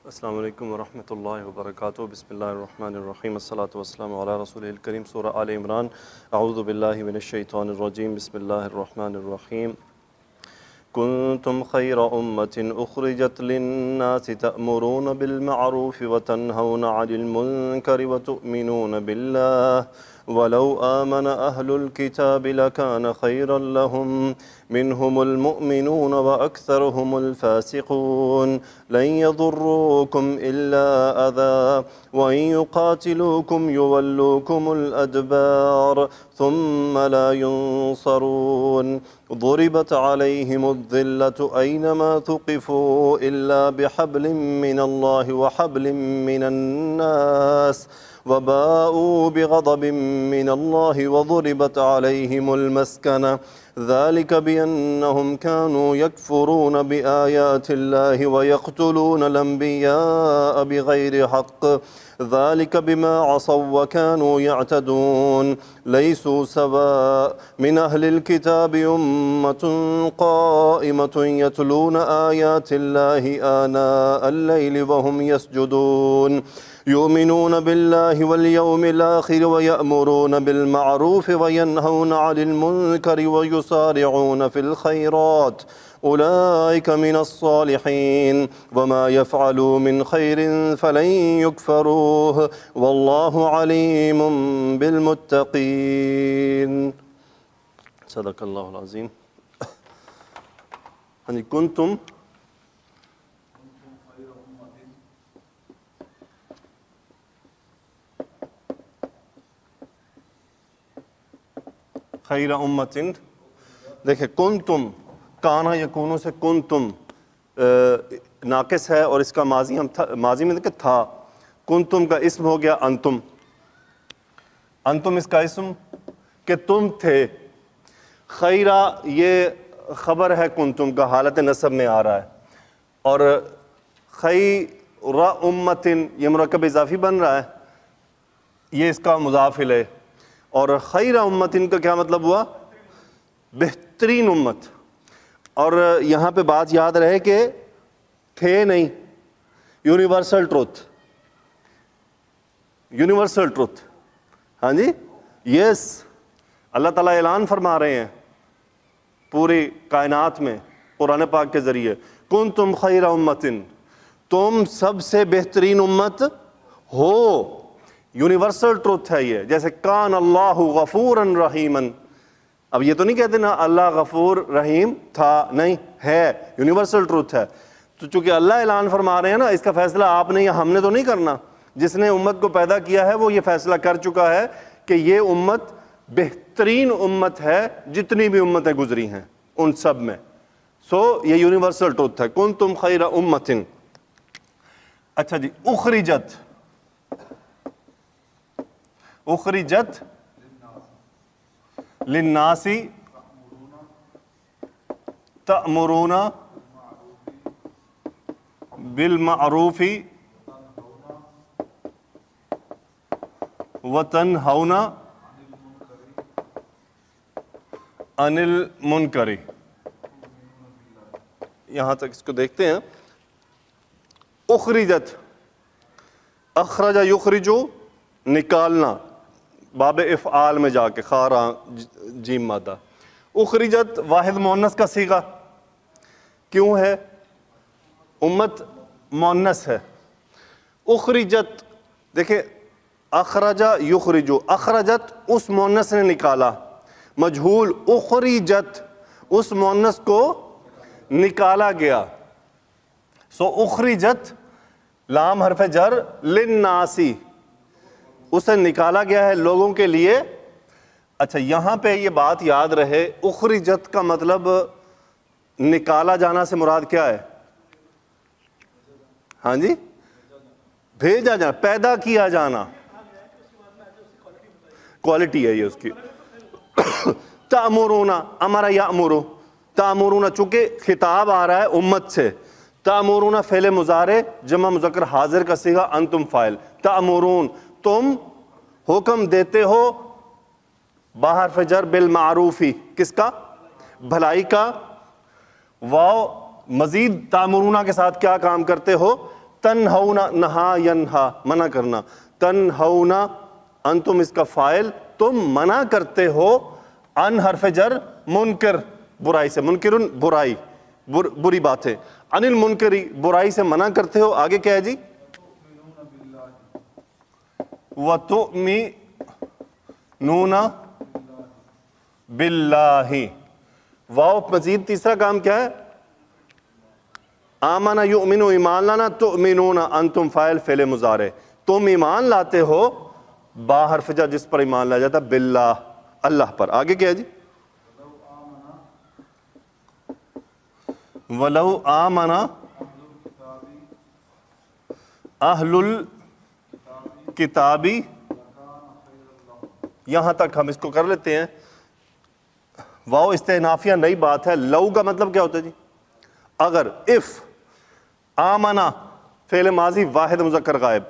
السلام علیکم ورحمۃ اللہ وبرکاتہ۔ بسم اللہ الرحمن الرحیم، الصلاۃ والسلام علی رسول الکریم۔ سورہ آل عمران۔ اعوذ باللہ من الشیطان الرجیم، بسم اللہ الرحمن الرحیم۔ کنتم خیر امۃ اخرجت للناس تأمرون بالمعروف وتنہون عن المنکر وتؤمنون باللہ ولو آمن أهل الكتاب لكان خيرا لهم منهم المؤمنون وأكثرهم الفاسقون لن يضروكم إلا أذى وإن يقاتلوكم يولوكم الأدبار ثم لا ينصرون ضربت عليهم الذلة أينما ثقفوا إلا بحبل من الله وحبل من الناس وباءوا بغضب من الله وضربت عليهم المسكنة ذلك بأنهم كانوا يكفرون بآيات الله ويقتلون الأنبياء بغير حق ذلك بما عصوا وكانوا يعتدون ليسوا سواء من أهل الكتاب أمة قائمة يتلون آيات الله آناء الليل وهم يسجدون يؤمنون بالله واليوم الآخر ويأمرون بالمعروف وينهون عن المنكر ويسارعون في الخيرات أولئك من الصالحين وما يفعلوا من خير فلن يكفروه والله عليم بالمتقين۔ صدق اللہ العظیم۔ کنتم خیر امتن، دیکھیں کنتم کانا یکونو سے کنتم ناقص ہے، اور اس کا ماضی میں دیکھیں تھا۔ کنتم کا اسم ہو گیا انتم، انتم اس کا اسم کہ تم تھے۔ خیرہ یہ خبر ہے کنتم کا، حالت نصب میں آ رہا ہے، اور خیر امتن یہ مرکب اضافی بن رہا ہے، یہ اس کا مضاف الیہ۔ اور خیر امتن کا کیا مطلب ہوا؟ بہترین امت۔ اور یہاں پہ بات یاد رہے کہ تھے نہیں، یونیورسل ٹروتھ، یونیورسل ٹروتھ، ہاں جی یس، اللہ تعالیٰ اعلان فرما رہے ہیں پوری کائنات میں قرآن پاک کے ذریعے، کنتم خیر امتن، تم سب سے بہترین امت ہو۔ یونیورسل ٹروتھ ہے یہ، جیسے کان اللہ غفوراً رحیماً، اب یہ تو نہیں کہتے نا اللہ غفور رحیم تھا، نہیں ہے، یونیورسل ٹروتھ ہے۔ تو چونکہ اللہ اعلان فرما رہے ہیں نا، اس کا فیصلہ آپ نے یا ہم نے تو نہیں کرنا، جس نے امت کو پیدا کیا ہے وہ یہ فیصلہ کر چکا ہے کہ یہ امت بہترین امت ہے جتنی بھی امتیں گزری ہیں ان سب میں۔ سو یہ یونیورسل ٹروتھ ہے، کنتم خیر امتن۔ اچھا جی، اخرجت، اخرجت للناس تأمرون بالمعروف وتنہون عن المنکر۔ یہاں تک اس کو دیکھتے ہیں۔ اخرجت، اخرج یخرجو نکالنا، باب افعال میں جا کے خارا جیم مادہ۔ اخرجت واحد مؤنث کا صیغہ کیوں ہے؟ امت مؤنث ہے۔ اخرجت دیکھیں، اخرج یخرجو، اخرجت اس مؤنث نے نکالا، مجہول اخرجت اس مؤنث کو نکالا گیا۔ سو اخرجت لام حرف جر للناسی، اسے نکالا گیا ہے لوگوں کے لیے۔ اچھا یہاں پہ یہ بات یاد رہے، اخرجت کا مطلب نکالا جانا سے مراد کیا ہے؟ ہاں جی، بھیجا جانا، پیدا کیا جانا، کوالٹی ہے یہ اس کی۔ تأمرون، امر یأمر، تأمرون چونکہ خطاب آ رہا ہے امت سے، تأمرون فعل مضارع جمع مذکر حاضر کا صیغہ، انتم فاعل، تأمرون تم حکم دیتے ہو، باہر فجر بالمعروفی، کس کا؟ بھلائی کا۔ واو مزید تامرونہ کے ساتھ کیا کام کرتے ہو؟ تنہونا، نہا ینہا منع کرنا، تنہونا انتم اس کا فاعل، تم منع کرتے ہو، ان حرف جر منکر برائی سے، منکرن برائی بری بات ہے، عن المنکری برائی سے منع کرتے ہو. آگے کیا ہے جی؟ وَتُؤْمِنُونَ بِاللَّهِ. واو مزید تیسرا کام کیا ہے؟ آمنا یؤمنو ایمان لانا، تؤمنون انتم فاعل فعل مضارع، تم ایمان لاتے ہو با حرف جر جس پر ایمان لایا جاتا باللہ اللہ پر. آگے کیا ہے جی؟ وَلَوْ آمَنَ اہل الکتابی، یہاں تک ہم اس کو کر لیتے ہیں. واو استئنافیہ نئی بات ہے. لو کا مطلب کیا ہوتا ہے جی؟ اگر، اف. آمنا فعل ماضی واحد مذکر غائب.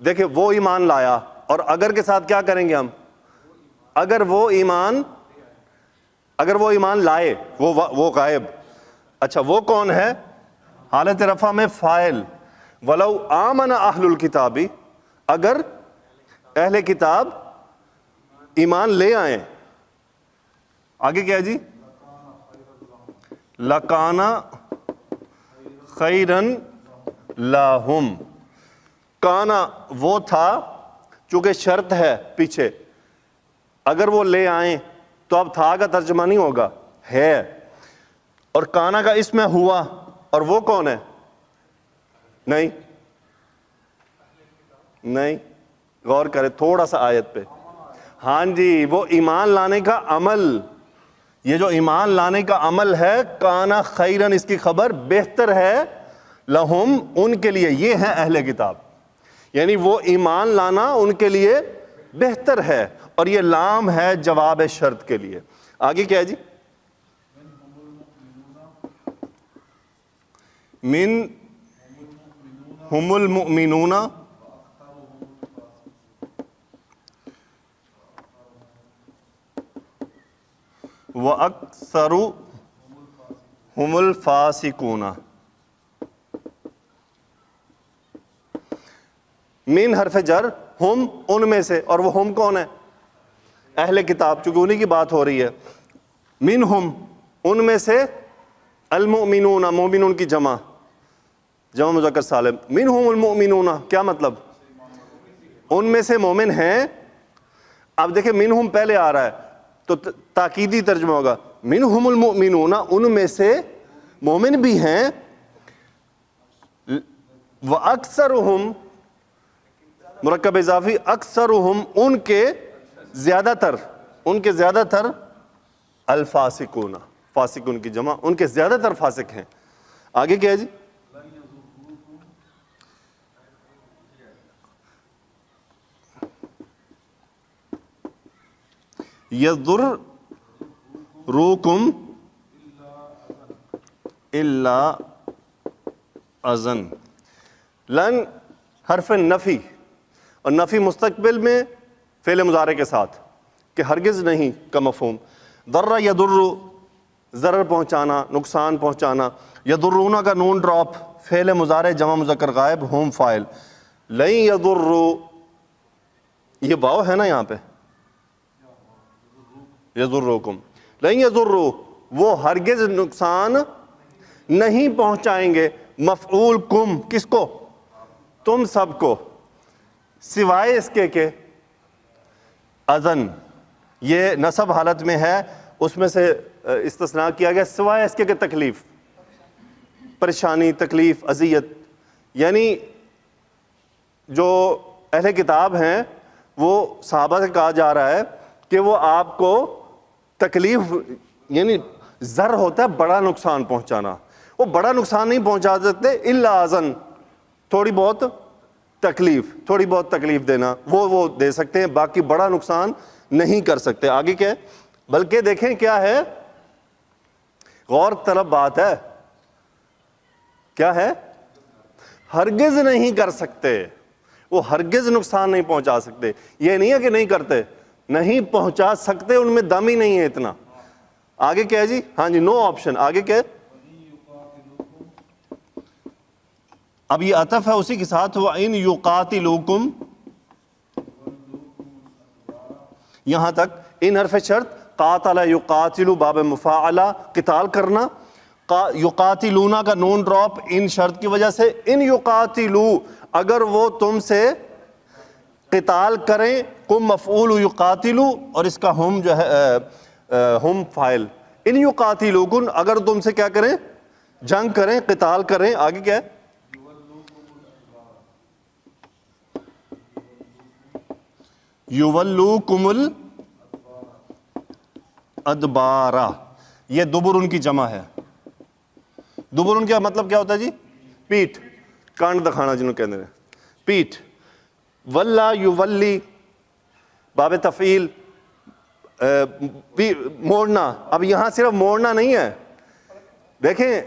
دیکھیں وہ ایمان لایا، اور اگر کے ساتھ کیا کریں گے ہم؟ اگر وہ ایمان لائے، وہ غائب. اچھا وہ کون ہے؟ حالت رفع میں فاعل. ولو آمن اہل الکتابی، اگر اہل کتاب ایمان لے آئیں. آگے کیا ہے جی؟ لَكَانَ خَيْرًا لَهُمْ. کانا وہ تھا، چونکہ شرط ہے پیچھے، اگر وہ لے آئیں تو اب تھا کا ترجمہ نہیں ہوگا، ہے. اور کانا کا اسم ہے ہوا، اور وہ کون ہے؟ نہیں غور کرے تھوڑا سا آیت پہ. ہاں جی، وہ ایمان لانے کا عمل، یہ جو ایمان لانے کا عمل ہے، کانا خیرن اس کی خبر بہتر ہے، لہم ان کے لیے، یہ ہیں اہل کتاب، یعنی وہ ایمان لانا ان کے لیے بہتر ہے. اور یہ لام ہے جواب شرط کے لیے. آگے کیا ہے جی؟ من ہم المؤمنون وَأَكْثَرُهُمُ الْفَاسِقُونَ. من حرف جر، ہم ان میں سے، اور وہ ہم کون ہے؟ اہل کتاب، چونکہ انہی کی بات ہو رہی ہے. منہم ان میں سے، المؤمنون مومنون کی جمع مذکر سالم. منہم المؤمنون کیا مطلب؟ ان میں سے مومن ہیں. اب دیکھیں منہم پہلے آ رہا ہے تو تاکیدی ترجمہ ہوگا منہم المؤمنون، ان میں سے مومن بھی ہیں. وَأَكْثَرُهُمْ مرکب اضافی، اکثرہم ان کے زیادہ تر، الفاسقون فاسقون کی جمع، ان کے زیادہ تر فاسق ہیں. آگے کیا ہے جی؟ یضرکم الا اذن. لن حرف نفی، اور نفی مستقبل میں فعل مضارع کے ساتھ کہ ہرگز نہیں کا مفہوم. ضر یضر ضرر پہنچانا، نقصان پہنچانا. یضرون کا نون ڈراپ فعل مضارع جمع مذکر غائب ہوم فاعل. لن یضروا، یہ واو ہے نا یہاں پہ، یضرکم لن یضروا، وہ ہرگز نقصان نہیں پہنچائیں گے. مفعول کم، کس کو؟ تم سب کو، سوائے اس کے کہ اذن، یہ نصب حالت میں ہے، اس میں سے استثناء کیا گیا، سوائے اس کے کہ تکلیف، پریشانی، تکلیف، اذیت. یعنی جو اہل کتاب ہیں وہ صحابہ سے کہا جا رہا ہے کہ وہ آپ کو تکلیف، یعنی ضر ہوتا ہے بڑا نقصان پہنچانا، وہ بڑا نقصان نہیں پہنچا سکتے الا اذن، تھوڑی بہت تکلیف دینا وہ دے سکتے ہیں، باقی بڑا نقصان نہیں کر سکتے. آگے کیا ہے؟ بلکہ دیکھیں کیا ہے، غور طلب بات ہے، کیا ہے؟ ہرگز نہیں کر سکتے، وہ ہرگز نقصان نہیں پہنچا سکتے. یہ نہیں ہے کہ نہیں کرتے، نہیں پہنچا سکتے، ان میں دم ہی نہیں ہے اتنا. آگے کیا ہے جی؟ ہاں جی، نو آپشن. آگے کیا ہے؟ اب یہ عطف ہے اسی کے ساتھ، وَإِن يُقَاتِلُوكُمْ، یہاں تک ان حرف شرط، قاتل یقاتل باب مفاعلہ قتال کرنا، یقاتلون کا نون ڈراپ ان شرط کی وجہ سے، ان یقاتلو اگر وہ تم سے قتال کریں، کم مفعول یقاتلو اور اس کا ہم جو ہے ہم فاعل، ان یقاتلوکن اگر تم سے کیا کریں، جنگ کریں، قتال کریں، آگے کیا ہے، یولوکم الادبارا، یہ دبرن کی جمع ہے۔ دبرن کا مطلب کیا ہوتا ہے جی؟ پیٹھ، کانڈ دکھانا جنہوں کہتے ہیں، پیٹھ۔ ولا یولی باب تفعیل، موڑنا۔ اب یہاں صرف موڑنا نہیں ہے، دیکھیں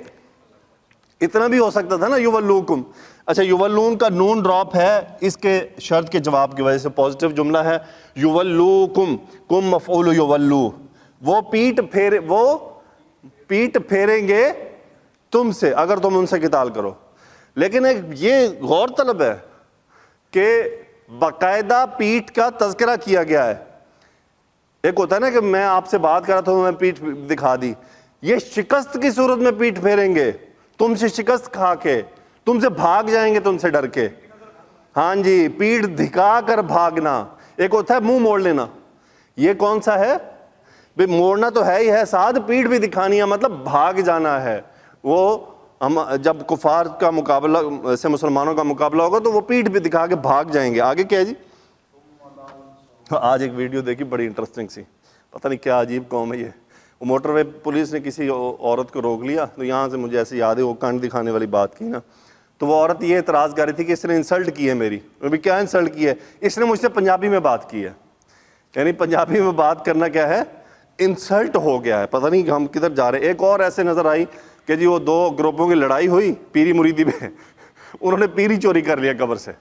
اتنا بھی ہو سکتا تھا نا یولوکم، اچھا یولون کا نون ڈراپ ہے اس کے شرط کے جواب کی وجہ سے، پازیٹیو جملہ ہے، یولوکم، کم مفعول یولو، وہ پیٹ پھیریں گے تم سے اگر تم ان سے قتال کرو۔ لیکن ایک یہ غور طلب ہے کہ باقاعدہ پیٹھ کا تذکرہ کیا گیا ہے۔ ایک ہوتا ہے نا کہ میں آپ سے بات کر رہا تھا میں پیٹھ دکھا دی، یہ شکست کی صورت میں پیٹھ پھیریں گے تم سے، شکست کھا کے تم سے بھاگ جائیں گے، تم سے ڈر کے، ہاں جی، پیٹھ دکھا کر بھاگنا۔ ایک ہوتا ہے منہ موڑ لینا، یہ کون سا ہے بھئی؟ موڑنا تو ہے ہی ہے، ساتھ پیٹھ بھی دکھانی ہے، مطلب بھاگ جانا ہے۔ وہ ہم جب کفار کا مقابلہ سے مسلمانوں کا مقابلہ ہوگا تو وہ پیٹھ بھی دکھا کے بھاگ جائیں گے۔ آگے کیا ہے جی؟ آج ایک ویڈیو دیکھی بڑی انٹرسٹنگ سی، پتہ نہیں کیا عجیب قوم ہے یہ، وہ موٹر وے پولیس نے کسی عورت کو روک لیا، تو یہاں سے مجھے ایسے یاد ہے وہ کانڈ دکھانے والی بات کی نا، تو وہ عورت یہ اعتراض کر رہی تھی کہ اس نے انسلٹ کی ہے میری۔ میں کیا انسلٹ کی ہے؟ اس نے مجھ سے پنجابی میں بات کی ہے، یعنی پنجابی میں بات کرنا کیا ہے؟ انسلٹ ہو گیا ہے، پتہ نہیں ہم کدھر جا رہے ہیں۔ ایک اور ایسے نظر آئی کہ جی وہ دو گروپوں کی لڑائی ہوئی پیری مریدی میں، انہوں نے پیری چوری کر لیا قبر سے،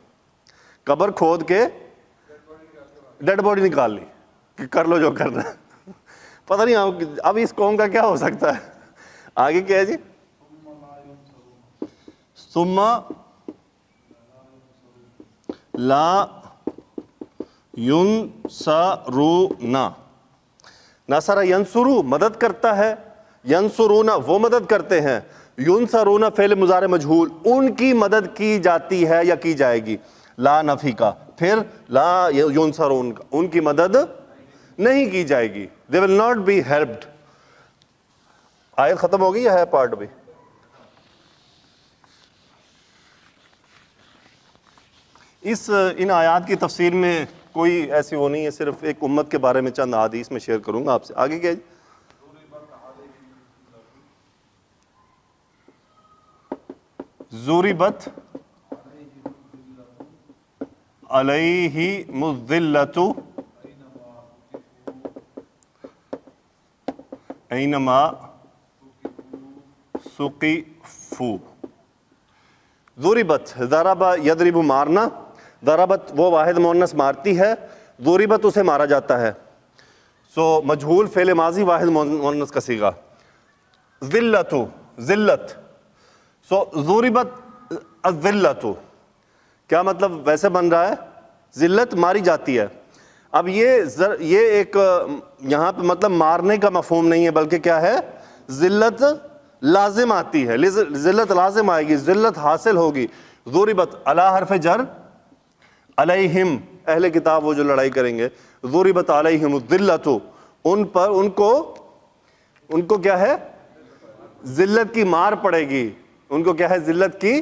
قبر کھود کے ڈیڈ باڈی نکال لی کہ کر لو جو کرنا ہے۔ پتہ نہیں اب اس قوم کا کیا ہو سکتا ہے۔ آگے کیا ہے جی؟ ثم لا ینصرون، نصر ینصرو مدد کرتا ہے، ینصرون وہ مدد کرتے ہیں، ینصرون فعل مضارع مجہول ان کی مدد کی جاتی ہے یا کی جائے گی، لا نفی کا، پھر لا ینصرون ان کی مدد نہیں کی جائے گی، they will not be helped۔ آیت ختم ہو گئی یا ہے پارٹ بھی؟ ان آیات کی تفسیر میں کوئی ایسی وہ نہیں ہے، صرف ایک امت کے بارے میں چند احادیث میں شیئر کروں گا آپ سے۔ آگے کیا ہے؟ ضربت علیہم الذلۃ اینما ثقفوا، ضربت، ضرب یضرب مارنا، ضربت وہ واحد مؤنث مارتی ہے، ضربت اسے مارا جاتا ہے، سو مجہول فعل ماضی واحد مؤنث کا صیغہ، ذلت، ذلت، سو ضربت الذلۃ، کیا مطلب ویسے بن رہا ہے؟ ذلت ماری جاتی ہے۔ اب یہ ایک یہاں پہ مطلب مارنے کا مفہوم نہیں ہے، بلکہ کیا ہے؟ ذلت لازم آتی ہے، ذلت لازم آئے گی، ذلت حاصل ہوگی۔ ضربت علی حرف جر، علیہم اہل کتاب وہ جو لڑائی کریں گے، ضربت علیہم الذلۃ ان پر ان کو کیا ہے؟ ذلت کی مار پڑے گی، ان کو کیا ہے؟ ذلت کی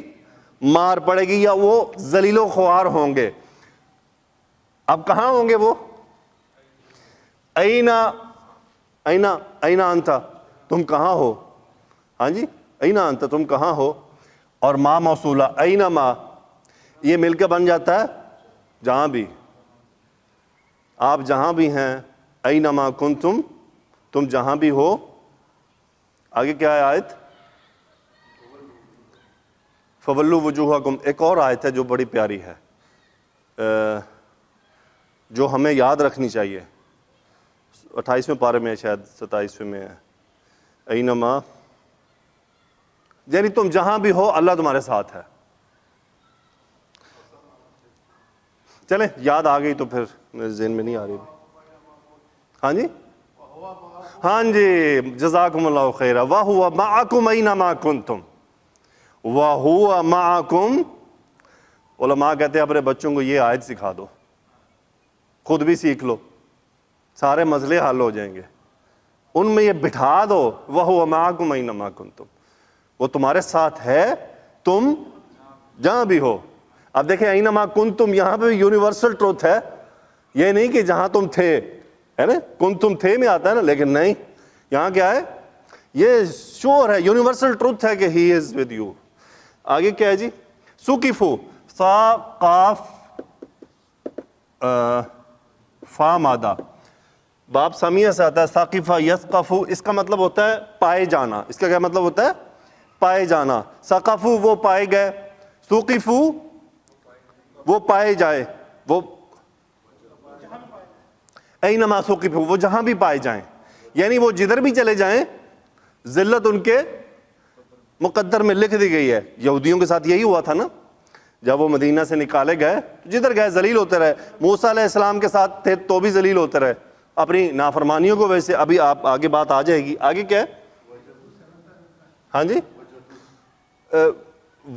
مار پڑے گی، یا وہ ذلیل و خوار ہوں گے۔ اب کہاں ہوں گے وہ؟ اینا انت، تم کہاں ہو؟ ہاں جی، اینا انت، تم کہاں ہو؟ اور ما موصولہ، اینما یہ مل کے بن جاتا ہے جہاں بھی، آپ جہاں بھی ہیں، اینما کنتم، تم جہاں بھی ہو۔ آگے کیا ہے آیت؟ فولوا وجوہکم، ایک اور آیت ہے جو بڑی پیاری ہے، جو ہمیں یاد رکھنی چاہیے، 28ویں پارے میں شاید 27ویں میں ہے، اینما، یعنی تم جہاں بھی ہو اللہ تمہارے ساتھ ہے، چلیں یاد آ گئی تو پھر میرے ذہن میں نہیں آ رہی. ہاں جی ہاں جی جزاکم اللہ خیرا. وَهُوَ مَعَكُمْ أَيْنَمَا كُنْتُمْ. وَهُوَ مَعَكُمْ. علماء کہتے ہیں اپنے بچوں کو یہ آیت سکھا دو, خود بھی سیکھ لو, سارے مسئلے حل ہو جائیں گے. ان میں یہ بٹھا دو وَهُوَ مَعَكُمْ أَيْنَمَا كُنْتُمْ, وہ تمہارے ساتھ ہے تم جہاں بھی ہو. اب دیکھیں اینما کنتم یہاں پہ یونیورسل ٹروتھ ہے, یہ نہیں کہ جہاں تم تھے, ہے نا, کنتم تھے میں آتا ہے نا, لیکن نہیں, یہاں کیا ہے, یہ شور ہے, یونیورسل ٹروتھ ہے کہ ہی از ود یو. آگے کیا ہے جی, سوکیفو, سا قاف فا مادہ, باب سمیہ سے آتا ہے, ثاقفہ یثقفو, اس کا مطلب ہوتا ہے پائے جانا. اس کا کیا مطلب ہوتا ہے, پائے جانا. ثقفو وہ پائے گئے, ثقفو وہ پائے جائے, وہ اینما ثقفو وہ جہاں بھی پائے جائیں, یعنی وہ جدھر بھی چلے جائیں ذلت ان کے مقدر میں لکھ دی گئی ہے. یہودیوں کے ساتھ یہی ہوا تھا نا, جب وہ مدینہ سے نکالے گئے جدھر گئے ذلیل ہوتے رہے. موسیٰ علیہ السلام کے ساتھ تھے تو بھی ذلیل ہوتے رہے اپنی نافرمانیوں کو. ویسے ابھی آپ آگے بات آ جائے گی. آگے کیا ہے, ہاں جی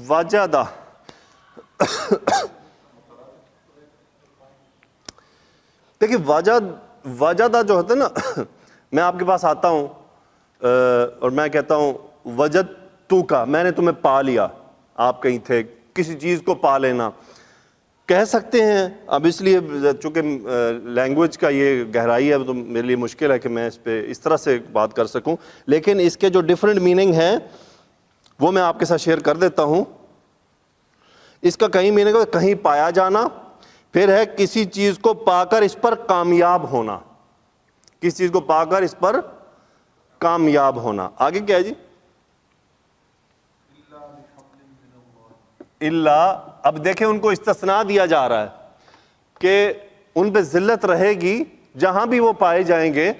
وجدہ, دیکھیے وجدہ جو ہوتا ہے نا, میں آپ کے پاس آتا ہوں اور میں کہتا ہوں وجدتو کا, میں نے تمہیں پا لیا, آپ کہیں تھے, کسی چیز کو پا لینا کہہ سکتے ہیں. اب اس لیے چونکہ لینگویج کا یہ گہرائی ہے تو میرے لیے مشکل ہے کہ میں اس پہ اس طرح سے بات کر سکوں, لیکن اس کے جو ڈفرینٹ میننگ ہیں وہ میں آپ کے ساتھ شیئر کر دیتا ہوں. اس کا کہیں میننگ ہے کہیں پایا جانا, پھر ہے کسی چیز کو پا کر اس پر کامیاب ہونا, کسی چیز کو پا کر اس پر کامیاب ہونا. آگے کیا ہے جی, اللہ, اب دیکھیں ان کو استثناء دیا جا رہا ہے کہ ان پہ ذلت رہے گی جہاں بھی وہ پائے جائیں گے,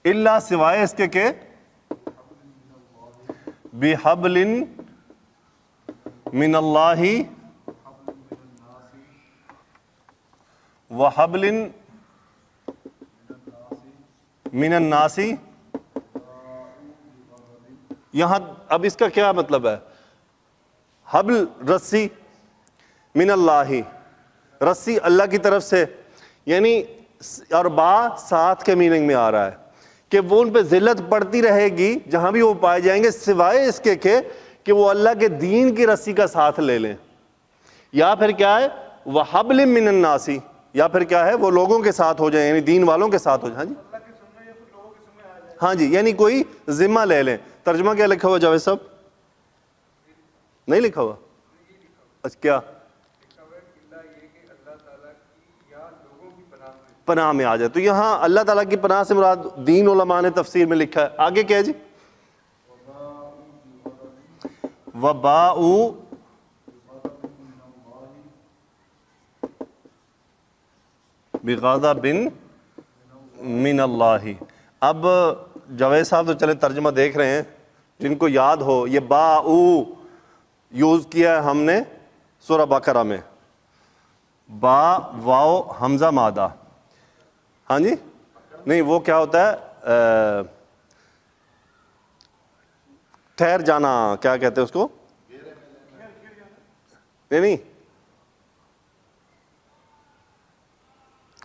اللہ سوائے اس کے کہ بحبل من اللہ وحبل من الناس. یہاں اب اس کا کیا مطلب ہے, حبل رسی, من اللہ رسی اللہ کی طرف سے, یعنی اور با ساتھ کے میننگ میں آ رہا ہے کہ وہ ان پہ ذلت پڑتی رہے گی جہاں بھی وہ پائے جائیں گے سوائے اس کے کہ وہ اللہ کے دین کی رسی کا ساتھ لے لیں, یا پھر کیا ہے وحبل من الناس, یا پھر کیا ہے وہ لوگوں کے ساتھ ہو جائیں, یعنی دین والوں کے ساتھ ہو جائیں. ہاں جی, یعنی کوئی ذمہ لے لیں. ترجمہ کیا لکھا ہوا جاوید صاحب, نہیں لکھا ہوا, اچھا کیا پناہ میں آ جائے, تو یہاں اللہ تعالیٰ کی پناہ سے مراد دین علماء نے تفسیر میں لکھا ہے. آگے کیا ہے جی, وباء بغضب من اللہ. اب جاوید صاحب تو چلے ترجمہ دیکھ رہے ہیں, جن کو یاد ہو یہ باء یوز کیا ہے ہم نے سورہ بقرہ میں, با واو حمزہ مادہ. ہاں جی نہیں, وہ کیا ہوتا ہے ٹھہر جانا, کیا کہتے ہیں اس کو, نہیں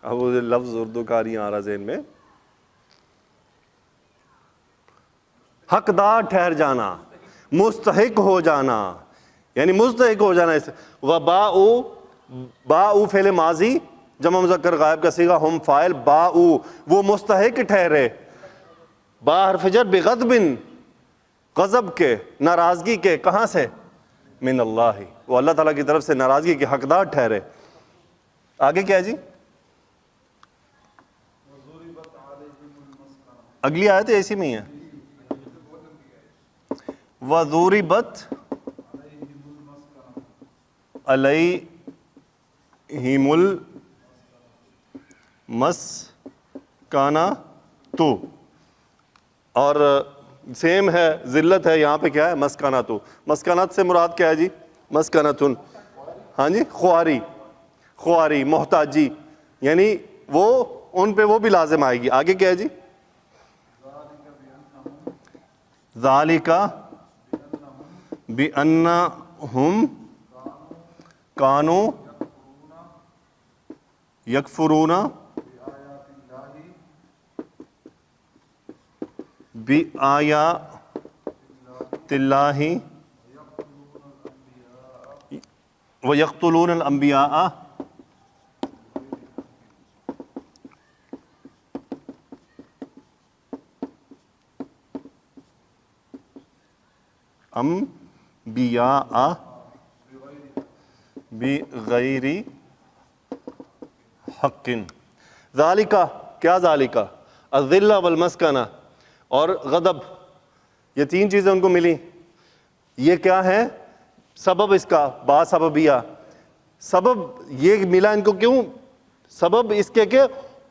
اب وہ لفظ اردو کا نہیں آ رہا ذہن میں, حقدار ٹھہر جانا, مستحق ہو جانا, یعنی مستحق ہو جانا. اس باء فعل ماضی جمع مذکر غائب کا صیغہ ہم فاعل, باء وہ مستحق ٹھہرے, با حرف جر بغضب غضب کے, ناراضگی کے, کہاں سے, من اللہ, وہ اللہ تعالیٰ کی طرف سے ناراضگی کے حقدار ٹھہرے. آگے کیا ہے جی, اگلی آیت اسی میں ہی ہے, وَضُرِبَتْ عَلَيْهِمُ الْمَسْكَنَةُ, اور سیم ہے ذلت ہے یہاں پہ کیا ہے مسکنۃ. مسکنت سے مراد کیا ہے جی, مسکنتن, ہاں جی خواری. خواری، محتاجی، یعنی وہ ان پہ وہ بھی لازم آئے گی. آگے کیا ہے جی؟ ذالک بأنہم کانوا یکفرون بآیات اللہ ویقتلون الانبیاء انبیاء بغیر حق. ذالکہ، کیا ذالکہ؟ الذلہ والمسکنہ، اور غضب، یہ تین چیزیں ان کو ملی. یہ کیا ہے سبب اس کا؟ با سببیہ. سبب یہ ملا ان کو کیوں؟ سبب اس کے کہ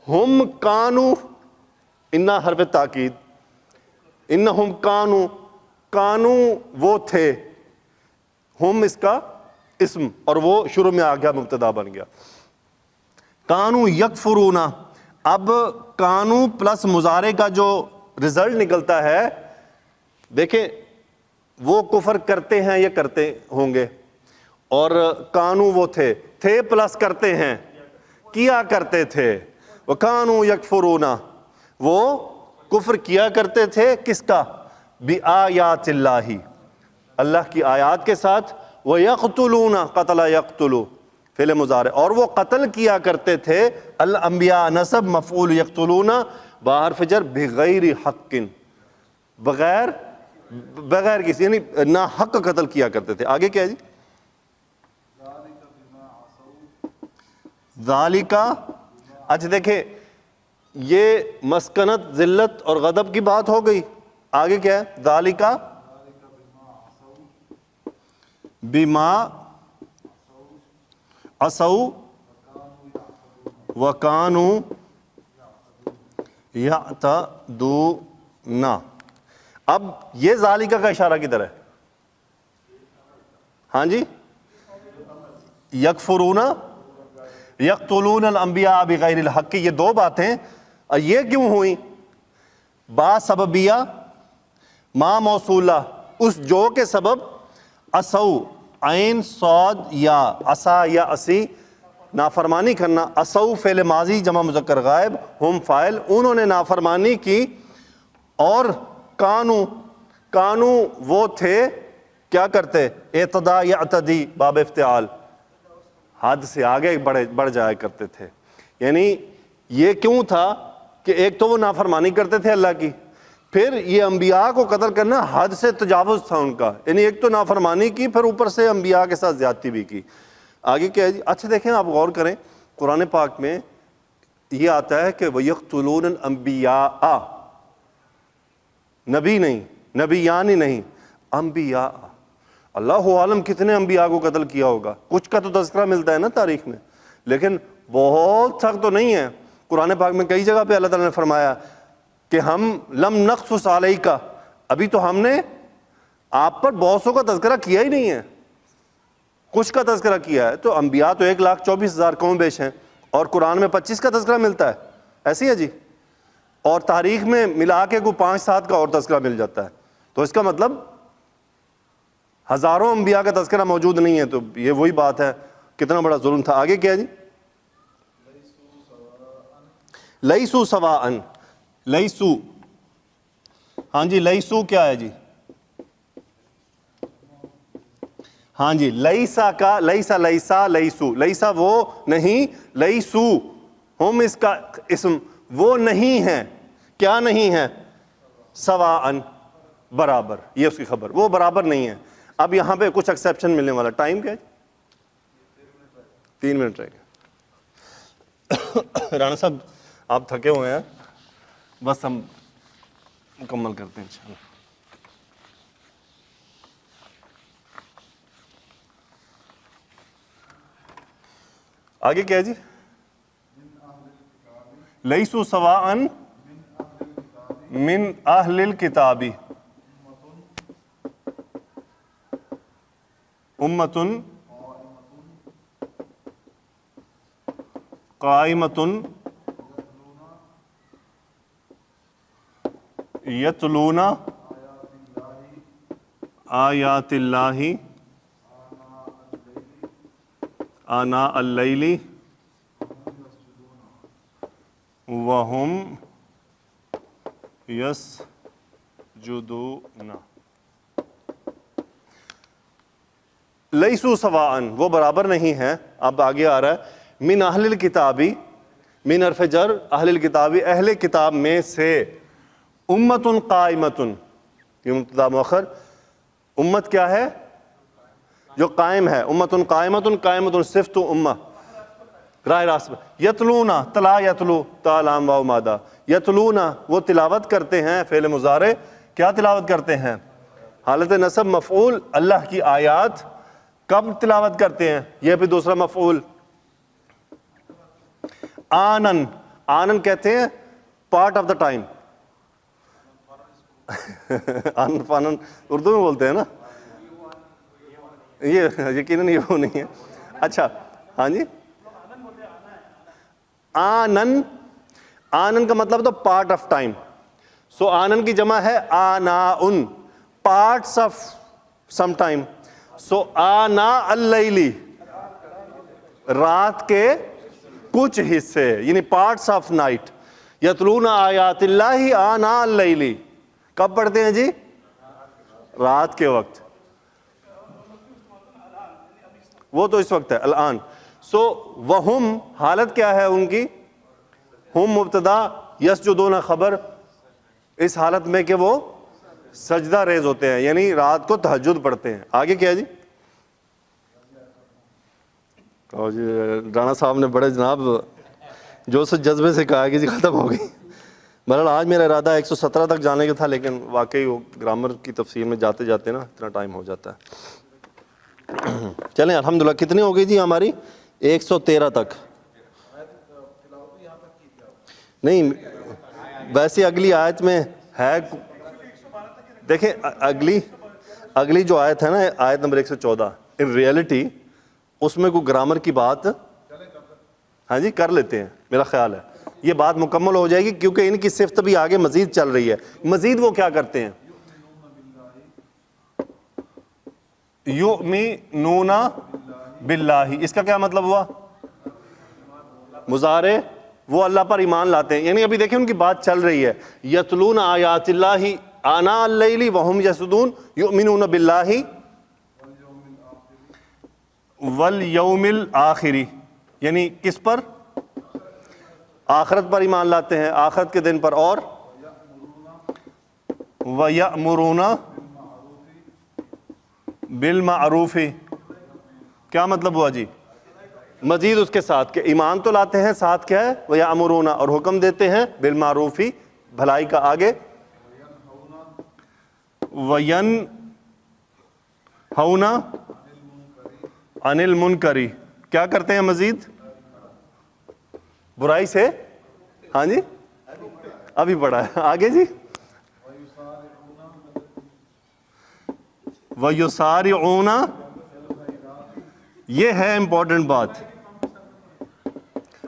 ہم کانو، انہا حرف تاکید، انہم کانو، کانو وہ تھے، ہم اس کا اسم، اور وہ شروع میں آ گیا، مبتدا بن گیا. کانو یکفرون، اب کانو پلس مضارع کا جو رزلٹ نکلتا ہے، دیکھیں وہ کفر کرتے ہیں یا کرتے ہوں گے، اور کانو وہ تھے پلس کرتے ہیں، کیا کرتے تھے. وَكَانُوا يَكْفُرُونَ، وہ کفر کیا کرتے تھے کس کا؟ بِآیاتِ اللہ، اللہ کی آیات کے ساتھ. وَيَقْتُلُونَ، قتل يقتلوا فعل مضارع، اور وہ قتل کیا کرتے تھے الانبیاء، نسب مفعول یقتلون باہر فجر، بغیر حق، بغیر کسی، یعنی نا حق قتل کیا کرتے تھے. آگے کیا ہے جی؟ ذالکہ، اچھا دیکھیں یہ مسکنت، ذلت اور غضب کی بات ہو گئی. آگے کیا ہے؟ ذالکہ بما عصوا وکانوا یعتدون. اب یہ ذالکہ کا اشارہ کدھر ہے؟ ہاں جی، یکفرون یقتلون الانبیاء بغیر الحق، یہ دو باتیں. اور یہ کیوں ہوئی؟ با سببیہ، ما موصولہ، اس جو کے سبب، عصوا، عین صاد یا، عصا یا عصی، نافرمانی کرنا. عصوا فعل ماضی جمع مذکر غائب، ہم فاعل، انہوں نے نافرمانی کی. اور کانو وہ تھے کیا کرتے؟ اعتدا یعتدی باب افتعال، حد سے آگے بڑھ جایا کرتے تھے. یعنی یہ کیوں تھا کہ ایک تو وہ نافرمانی کرتے تھے اللہ کی، پھر یہ انبیاء کو قتل کرنا حد سے تجاوز تھا ان کا. یعنی ایک تو نافرمانی کی، پھر اوپر سے انبیاء کے ساتھ زیادتی بھی کی. آگے کیا ہے جی؟ اچھا دیکھیں آپ غور کریں، قرآن پاک میں یہ آتا ہے کہ وَيَقْتُلُونَ الْأَنْبِيَاءَ، نبی نہیں، نبیان ہی نہیں، انبیاء. اللہ عالم کتنے انبیاء کو قتل کیا ہوگا. کچھ کا تو تذکرہ ملتا ہے نا تاریخ میں، لیکن بہت تک تو نہیں ہے. قرآن پاک میں کئی جگہ پہ اللہ تعالیٰ نے فرمایا کہ ہم لم نقصص علیک، ابھی تو ہم نے آپ پر بہت سو کا تذکرہ کیا ہی نہیں ہے، کچھ کا تذکرہ کیا ہے. تو انبیاء تو 1,24,000 کم بیش ہیں، اور قرآن میں 25 کا تذکرہ ملتا ہے. ایسی ہے جی. اور تاریخ میں ملا کے کوئی 5-7 کا اور تذکرہ مل جاتا ہے. تو اس کا مطلب ہزاروں انبیاء کا تذکرہ موجود نہیں ہے. تو یہ وہی بات ہے، کتنا بڑا ظلم تھا. آگے کیا ہے جی؟ لیسو سواء، لیسو، ہاں جی لیسو کیا ہے جی؟ ہاں جی لیسا کا، لیسا لیسا لیسو، لیسا وہ نہیں، لیسو ہم اس کا اسم، وہ نہیں ہے. کیا نہیں ہے؟ سواء، برابر، یہ اس کی خبر، وہ برابر نہیں ہے. اب یہاں پہ کچھ ایکسیپشن ملنے والا. ٹائم کیا ہے؟ 3 منٹ رہ گئے. رانا صاحب آپ تھکے ہوئے ہیں، بس ہم مکمل کرتے ہیں انشاءاللہ. آگے کیا ہے جی؟ لیسو سواء من اہل الکتاب امۃ قائمتن یتلون آیات اللہ آناء اللیل وہم یسجدون لیسوا سواء، وہ برابر نہیں ہیں. اب آگے آ رہا ہے من اہل الکتابی، من حرف جر اہل الکتابی، اہل کتاب میں سے، امت قائمت، یہ مبتدا مؤخر. امت کیا ہے؟ جو قائم ہے. امت قائمت، قائمت صفت امہ، راہ راست. یتلونا، تلا یتلو، تا لام واو مادہ. یتلونا وہ تلاوت کرتے ہیں، فعل مضارع. کیا تلاوت کرتے ہیں؟ حالت نصب مفعول، اللہ کی آیات. کب تلاوت کرتے ہیں؟ یہ بھی دوسرا مفعول. آنن، آنن کہتے ہیں پارٹ آف دا ٹائم. آنن فانن اردو میں بولتے ہیں نا، یہ یقیناً یہ وہ نہیں ہے. اچھا ہاں جی، آنن، آنن کا مطلب تو پارٹ آف ٹائم. سو آنن کی جمع ہے آناؤن، پارٹس آف سم ٹائم. سو آناء اللیلی، رات کے کچھ حصے، یعنی پارٹس آف نائٹ. یتلون آیات اللہ آناء اللیلی، کب پڑھتے ہیں جی؟ رات کے وقت. وہ تو اس وقت ہے الان. سو وہم، حالت کیا ہے ان کی؟ ہم مبتدا، یسجدون خبر، اس حالت میں کہ وہ سجدہ ریز ہوتے ہیں، یعنی رات کو تہجد پڑھتے ہیں. آگے کیا جی؟ رانا صاحب نے بڑے جناب جو سے جذبے سے کہا کہ جی ختم ہو گئی. بہرحال آج میرا ارادہ 117 تک جانے کا تھا، لیکن واقعی وہ گرامر کی تفسیر میں جاتے جاتے نا اتنا ٹائم ہو جاتا ہے. چلیں الحمدللہ. کتنی ہو گئی جی ہماری؟ 113 تک. نہیں ویسے اگلی آیت میں ہے، دیکھیں اگلی جو آیت ہے نا، آیت نمبر 114، ان ریئلٹی اس میں کوئی گرامر کی بات ہاں جی کر لیتے ہیں. میرا خیال ہے یہ بات مکمل ہو جائے گی، کیونکہ ان کی صفت بھی آگے مزید چل رہی ہے. مزید وہ کیا کرتے ہیں؟ یؤمنون باللہ، اس کا کیا مطلب ہوا؟ مضارع، وہ اللہ پر ایمان لاتے ہیں. یعنی ابھی دیکھیں ان کی بات چل رہی ہے. یتلون آیات اللہ آناء اللیل وہم یسجدون یؤمنون باللہ والیوم الآخر، یعنی کس پر؟ آخرت پر ایمان لاتے ہیں، آخرت کے دن پر. اور وَيَأْمُرُونَ بِالْمَعْرُوفِ، کیا مطلب ہوا جی؟ مزید اس کے ساتھ کہ ایمان تو لاتے ہیں، ساتھ کیا ہے؟ وَيَأْمُرُونَ، اور حکم دیتے ہیں، بالمعروف، بھلائی کا. آگے وَيَنْهَوْنَ عَنِ الْمُنْكَرِ، کیا کرتے ہیں مزید؟ برائی سے. ہاں جی ابھی پڑھا ہے. آگے جی وَيُسَارِعُونَ، یہ ہے امپورٹنٹ بات.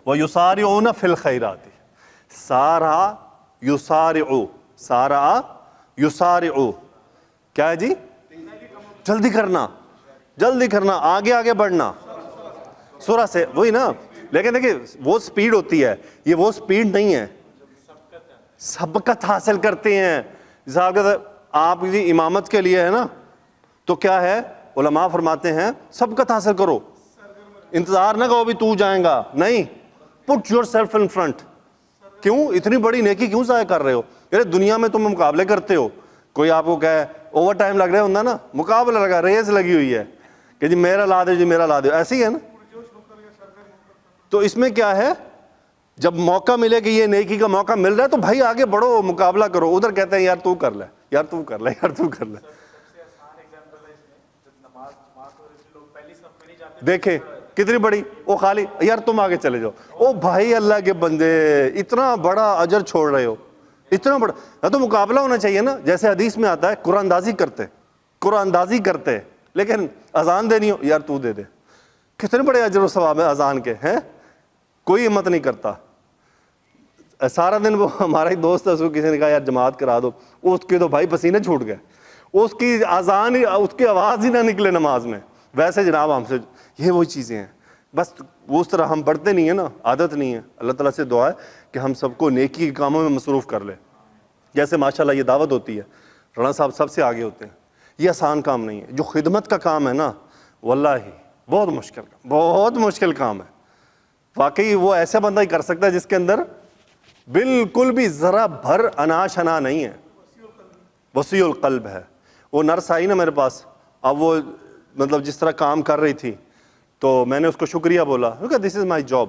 وَيُسَارِعُونَ فِي الْخَيْرَاتِ، سارع یسارع، سارع یسارع، کیا ہے جی؟ جلدی کرنا، جلدی کرنا، آگے آگے بڑھنا. سورہ سے وہی نا، لیکن دیکھیں وہ سپیڈ ہوتی ہے، یہ وہ سپیڈ نہیں ہے. سبقت حاصل کرتے ہیں. آپ کی امامت کے لیے ہے نا، تو کیا ہے؟ علماء فرماتے ہیں سبقت حاصل کرو. انتظار نہ کرو بھی تو جائیں گا، نہیں، put your self in front. کیوں اتنی بڑی نیکی کیوں ضائع کر رہے ہو؟ یار دنیا میں تم مقابلے کرتے ہو، کوئی آپ کو کہے اوور ٹائم لگ رہا ہوتا نا، مقابلہ لگا، ریس لگی ہوئی ہے کہ جی میرا لا دے، جی میرا لا دے، ایسے ہی ہے نا. تو اس میں کیا ہے؟ جب موقع ملے کہ یہ نیکی کا موقع مل رہا ہے تو بھائی آگے بڑھو، مقابلہ کرو. ادھر کہتے ہیں یار تو کر لے، یار تو کر لے، یار تو کر لے. دیکھیں کتنی بڑی، وہ خالی یار تم آگے چلے جاؤ. او بھائی اللہ کے بندے، اتنا بڑا اجر چھوڑ رہے ہو، اتنا بڑا. تو مقابلہ ہونا چاہیے نا، جیسے حدیث میں آتا ہے قرآن اندازی کرتے، لیکن اذان دینی ہو، یار تو دے دے. کتنے بڑے اجر و ثواب ہے اذان کے ہیں. کوئی ہمت نہیں کرتا. سارا دن وہ ہمارا ایک دوست ہے, اس کو کسی نے کہا یار جماعت کرا دو, اس کے تو بھائی پسینے چھوٹ گئے, اس کی اذان ہی, اس کی آواز ہی نہ نکلے نماز میں. ویسے جناب ہم سے یہ وہی چیزیں ہیں, بس وہ اس طرح ہم پڑھتے نہیں ہیں نا, عادت نہیں ہے. اللہ تعالیٰ سے دعا ہے کہ ہم سب کو نیکی کے کاموں میں مصروف کر لے. جیسے ماشاءاللہ یہ دعوت ہوتی ہے, رانا صاحب سب سے آگے ہوتے ہیں. یہ آسان کام نہیں ہے. جو خدمت کا کام ہے نا, واللہ بہت مشکل کام ہے. واقعی وہ ایسا بندہ ہی کر سکتا ہے جس کے اندر بالکل بھی ذرا بھر انا شنا نہیں ہے, وسیع القلب ہے. وہ نرس آئی نا میرے پاس, اب وہ مطلب جس طرح کام کر رہی تھی تو میں نے اس کو شکریہ بولا, دس از مائی جاب.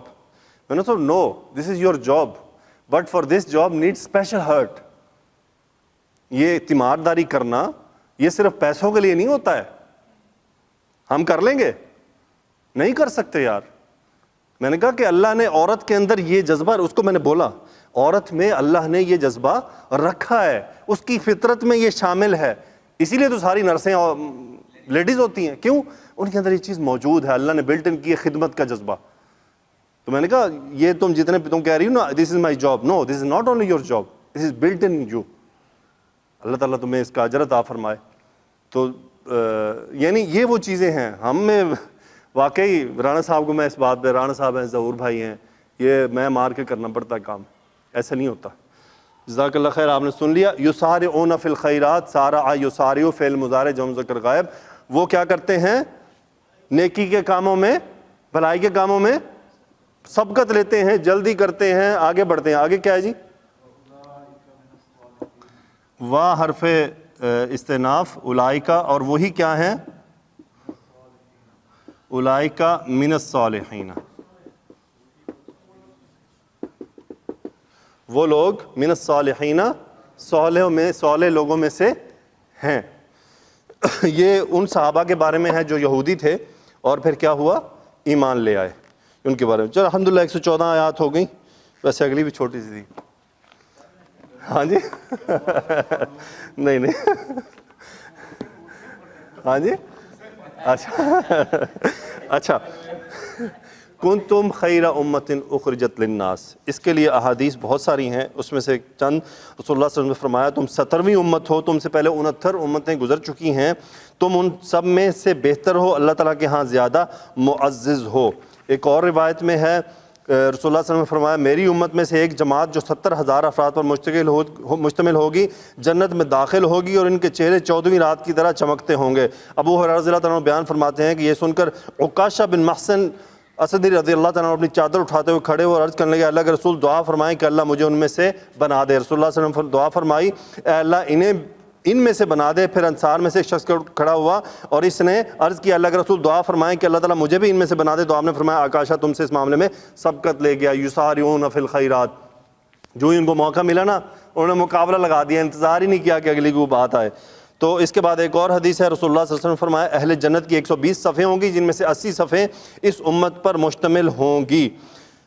میں نے کہا no, this is your job, but for this job need special heart. یہ تیمارداری کرنا یہ صرف پیسوں کے لیے نہیں ہوتا ہے. ہم کر لیں گے, نہیں کر سکتے یار. میں نے کہا کہ اللہ نے عورت کے اندر یہ جذبہ, اس کو میں نے بولا عورت میں اللہ نے یہ جذبہ رکھا ہے, اس کی فطرت میں یہ شامل ہے, اسی لیے تو ساری نرسیں لیڈیز ہوتی ہیں. کیوں؟ ان کے اندر یہ چیز موجود ہے, اللہ نے بلٹ ان کی ہے خدمت کا جذبہ. تو میں نے کہا یہ تم جتنے تم کہہ رہی ہو نا this is my job, no this is not only your job, this is built in you. اللہ تعالیٰ تمہیں اس کا اجر عطا فرمائے. تو یعنی یہ وہ چیزیں ہیں ہم میں. واقعی رانا صاحب کو میں اس بات پہ, رانا صاحب ہیں, ظہور بھائی ہیں, یہ میں مار کے کرنا پڑتا ہے کام, ایسا نہیں ہوتا. جزاک اللہ خیر. آپ نے سن لیا. یسارعون فی الخیرات, سارع یسارع فعل مضارع جمع ذکر غائب. وہ کیا کرتے ہیں؟ نیکی کے کاموں میں, بھلائی کے کاموں میں سبقت لیتے ہیں, جلدی کرتے ہیں, آگے بڑھتے ہیں. آگے کیا ہے جی؟ واہ حرف استئناف, اولئک, اور وہی کیا ہیں؟ اولئک من الصالحین, وہ لوگ من الصالحین, صالح لوگوں میں سے ہیں. یہ ان صحابہ کے بارے میں ہے جو یہودی تھے اور پھر کیا ہوا؟ ایمان لے آئے. ان کے بارے میں چلو الحمدللہ 114 آیات ہو گئیں. ویسے اگلی بھی چھوٹی سی تھی. ہاں جی نہیں ہاں جی اچھا. کنتم خیر امت اخرجت للناس, اس کے لیے احادیث بہت ساری ہیں, اس میں سے چند. رسول اللہ صلی اللہ علیہ وسلم نے فرمایا تم 70ویں امت ہو, تم سے پہلے 69 امتیں گزر چکی ہیں, تم ان سب میں سے بہتر ہو, اللہ تعالیٰ کے ہاں زیادہ معزز ہو. ایک اور روایت میں ہے رسول اللہ صلی اللہ علیہ وسلم نے فرمایا میری امت میں سے ایک جماعت جو 70,000 افراد پر مشتمل ہوگی جنت میں داخل ہوگی اور ان کے چہرے 14ویں رات کی طرح چمکتے ہوں گے. ابو ہریرہ رضی اللہ تعالیٰ عنہ بیان فرماتے ہیں کہ یہ سن کر عکاشہ بن محصن اسدی رضی اللہ تعالیٰ عنہ اپنی چادر اٹھاتے ہوئے کھڑے ہوئے اور عرض کرنے لگے اللہ کے رسول دعا فرمائیں کہ اللہ مجھے ان میں سے بنا دے. رسول اللہ صلی اللہ علیہ وسلم دعا فرمائی اے اللہ ان میں سے بنا دے. پھر انصار میں سے ایک شخص کھڑا ہوا اور اس نے عرض کیا اللہ کے رسول دعا فرمائیں کہ اللہ تعالیٰ مجھے بھی ان میں سے بنا دے. تو آپ نے فرمایا آکاشہ تم سے اس معاملے میں سبقت لے گیا. یسارعون فی الخیرات, جو ان کو موقع ملا نا انہوں نے مقابلہ لگا دیا, انتظار ہی نہیں کیا کہ اگلی کو بات آئے. تو اس کے بعد ایک اور حدیث ہے, رسول اللہ صلی اللہ علیہ وسلم نے فرمایا اہل جنت کی 120 صفیں ہوں گی جن میں سے 80 صفیں اس امت پر مشتمل ہوں گی.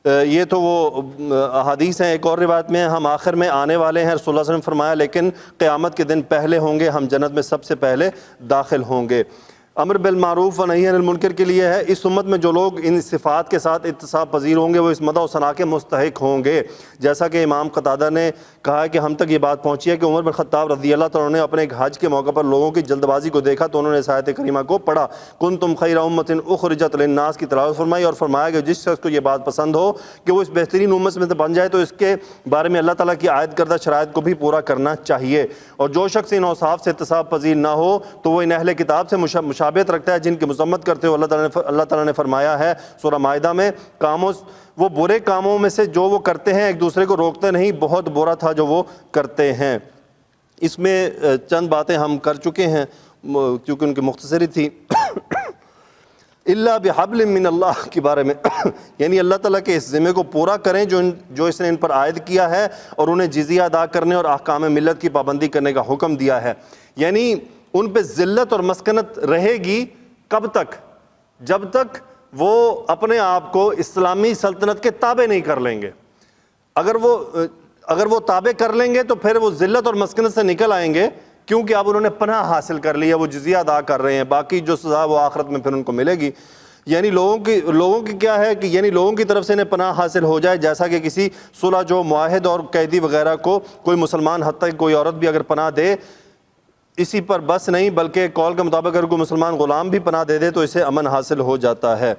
یہ تو وہ احادیث ہیں. ایک اور روایت میں ہم آخر میں آنے والے ہیں, رسول اللہ صلی اللہ علیہ وسلم نے فرمایا لیکن قیامت کے دن پہلے ہوں گے, ہم جنت میں سب سے پہلے داخل ہوں گے. امر بالمعروف و نہی عن المنکر کے لیے ہے اس امت میں جو لوگ ان صفات کے ساتھ اتصاب پذیر ہوں گے وہ اس مدح و ثنا کے مستحق ہوں گے. جیسا کہ امام قتادہ نے کہا ہے کہ ہم تک یہ بات پہنچی ہے کہ عمر بن خطاب رضی اللہ تعالیٰ نے اپنے ایک حج کے موقع پر لوگوں کی جلد بازی کو دیکھا تو انہوں نے اس آیت کریمہ کو پڑھا کنتم خیر امت اخرجت للناس کی تلاوت فرمائی اور فرمایا کہ جس شخص کو یہ بات پسند ہو کہ وہ اس بہترین امت میں سے بن جائے تو اس کے بارے میں اللہ تعالیٰ کی عائد کردہ شرائط کو بھی پورا کرنا چاہیے. اور جو شخص ان اوصاف سے اتصاب پذیر نہ ہو تو وہ ان اہل کتاب سے مشابہت رکھتا ہے جن کی مذمت کرتے ہوئے اللہ تعالیٰ نے فرمایا ہے سورہ مائدہ میں وہ برے کاموں میں سے جو وہ کرتے ہیں ایک دوسرے کو روکتے نہیں, بہت برا تھا جو وہ کرتے ہیں. اس میں چند باتیں ہم کر چکے ہیں کیونکہ ان کی مختصری تھی. اللہ بحبل من اللہ کے بارے میں یعنی اللہ تعالیٰ کے اس ذمے کو پورا کریں جو اس نے ان پر عائد کیا ہے اور انہیں جزیہ ادا کرنے اور احکام ملت کی پابندی کرنے کا حکم دیا ہے. یعنی ان پہ ذلت اور مسکنت رہے گی کب تک؟ جب تک وہ اپنے آپ کو اسلامی سلطنت کے تابع نہیں کر لیں گے. اگر وہ تابع کر لیں گے تو پھر وہ ذلت اور مسکنت سے نکل آئیں گے کیونکہ اب انہوں نے پناہ حاصل کر لی ہے, وہ جزیہ ادا کر رہے ہیں, باقی جو سزا وہ آخرت میں پھر ان کو ملے گی. یعنی لوگوں کی کیا ہے کہ یعنی لوگوں کی طرف سے انہیں پناہ حاصل ہو جائے، جیسا کہ کسی صلح جو معاہد اور قیدی وغیرہ کو کوئی مسلمان حتیٰ کہ کوئی عورت بھی اگر پناہ دے، اسی پر بس نہیں بلکہ قول کے مطابق اگر کوئی مسلمان غلام بھی پناہ دے دے تو اسے امن حاصل ہو جاتا ہے۔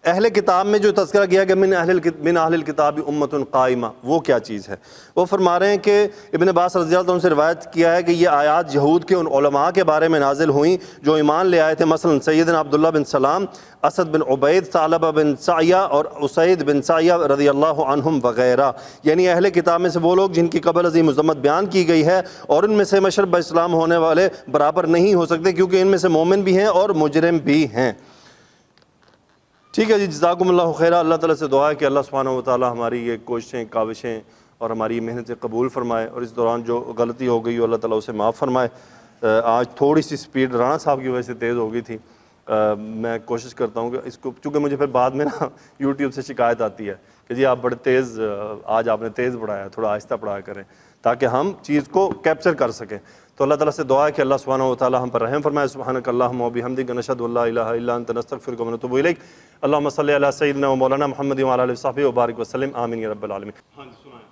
اہل کتاب میں جو تذکرہ کیا کہ من اہل الکتاب امۃ قائمہ، وہ کیا چیز ہے؟ وہ فرما رہے ہیں کہ ابن عباس رضی اللہ عنہ سے روایت کیا ہے کہ یہ آیات یہود کے ان علماء کے بارے میں نازل ہوئیں جو ایمان لے آئے تھے، مثلا سیدنا عبداللہ بن سلام، اسد بن عبید، ثعلبہ بن سعیہ اور اسید بن سعیہ رضی اللہ عنہم وغیرہ، یعنی اہل کتاب میں سے وہ لوگ جن کی قبل عظیم مذمت بیان کی گئی ہے، اور ان میں سے مشرب اسلام ہونے والے برابر نہیں ہو سکتے کیونکہ ان میں سے مومن بھی ہیں اور مجرم بھی ہیں۔ ٹھیک ہے جی، جزاکم اللہ خیرہ۔ اللہ تعالیٰ سے دعا ہے کہ اللہ سبحانہ و تعالیٰ ہماری یہ کوششیں، کاوشیں اور ہماری یہ محنتیں قبول فرمائے، اور اس دوران جو غلطی ہو گئی ہو اللہ تعالیٰ اسے معاف فرمائے۔ آج تھوڑی سی سپیڈ رانا صاحب کی وجہ سے تیز ہو گئی تھی۔ میں کوشش کرتا ہوں کہ اس کو، چونکہ مجھے پھر بعد میں نا یوٹیوب سے شکایت آتی ہے کہ جی آپ بڑے تیز، آج آپ نے تیز پڑھایا، تھوڑا آہستہ پڑھایا کریں تاکہ ہم چیز کو کیپچر کر سکیں۔ تو اللہ تعالیٰ سے دعا ہے کہ اللہ سبحانہ و تعالیٰ ہم پر رحم فرمائے۔ سبحانک اللہم و بحمدک، نشہد ان لا الہ الا انت، نستغفرک و نتوب الیک۔ اللہم صلی علی سیدنا و مولانا محمد وعلی آلہ وصحبہ وبارک وسلم، آمین یا رب العالمین۔ ہاں جی سنائیں۔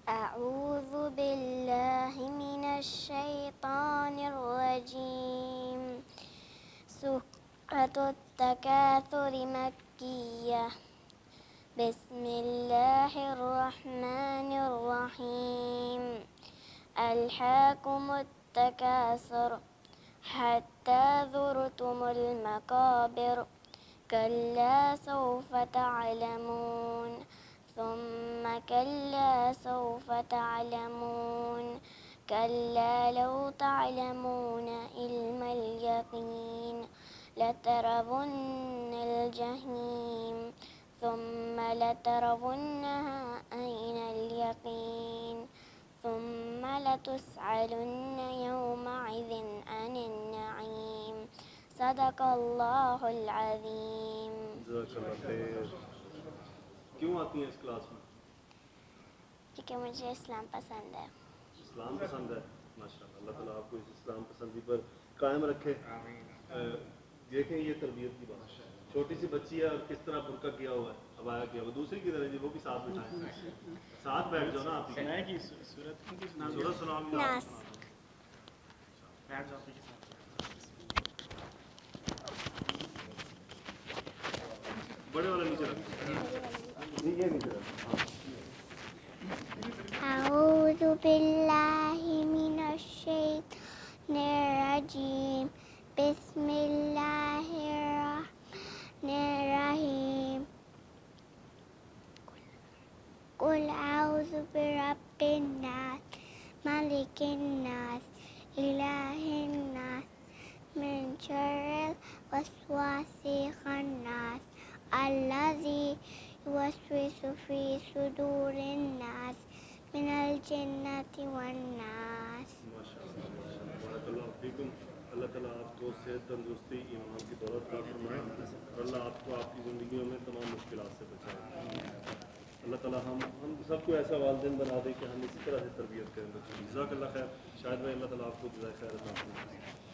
اعوذ باللہ من الشیطان الرجیم۔ سورۃ التکاثر مکیہ۔ بسم اللہ الرحمن الرحیم۔ الہاکم التکاثر حتی زرتم المقابر، کلا سوف تعلمون ثم كلا سوف تعلمون كلا لو تعلمون علم اليقين لترون الجحيم ثم لترونها عين اليقين ثم لتسألن يومئذ عن النعيم۔ صدق اللہ العظیم۔ جزاک اللہ خیر۔ کیوں آتی ہیں اس کلاس میں؟ کیونکہ مجھے اسلام پسند ہے۔ اسلام پسند ہے، ماشاءاللہ۔ اللہ تعالیٰ آپ کو اس اسلام پسندی پر قائم رکھے۔ دیکھیں یہ تربیت کی بات، چھوٹی سی بچی ہے اور کس طرح برقع کیا ہوا ہے، عبایا کیا ہوا، دوسری کی طرح جی وہ بھی ساتھ بٹھائیں، ساتھ بیٹھ جاؤ نا آپ کی سورۃ سناؤ گی ناس۔ بڑے والا نیچے رکھ، یہ نیچے رکھ۔ اعوذ باللہ من الشیطان الرجیم۔ بسم اللہ الرحمن الرحیم۔ قل اعوذ برب الناس، ملک الناس، الہ الناس، من شر الوسواس الخناس، الذی یوسوس فی صدور الناس من الجنۃ والناس۔ بارک اللہ فیکم۔ اللہ تعالیٰ آپ کو صحت، تندرستی، ایمان کی دولت عطا فرمائے، اور اللہ آپ کو آپ کی زندگیوں میں تمام مشکلات سے بچائے۔ اللہ تعالیٰ ہم سب کو ایسا والدین بنا دے کہ ہم اسی طرح سے تربیت کریں بچوں کی۔ جزاک اللہ خیر۔ شاید میں اللہ تعالیٰ آپ کو جزائے خیر عطا فرمائے۔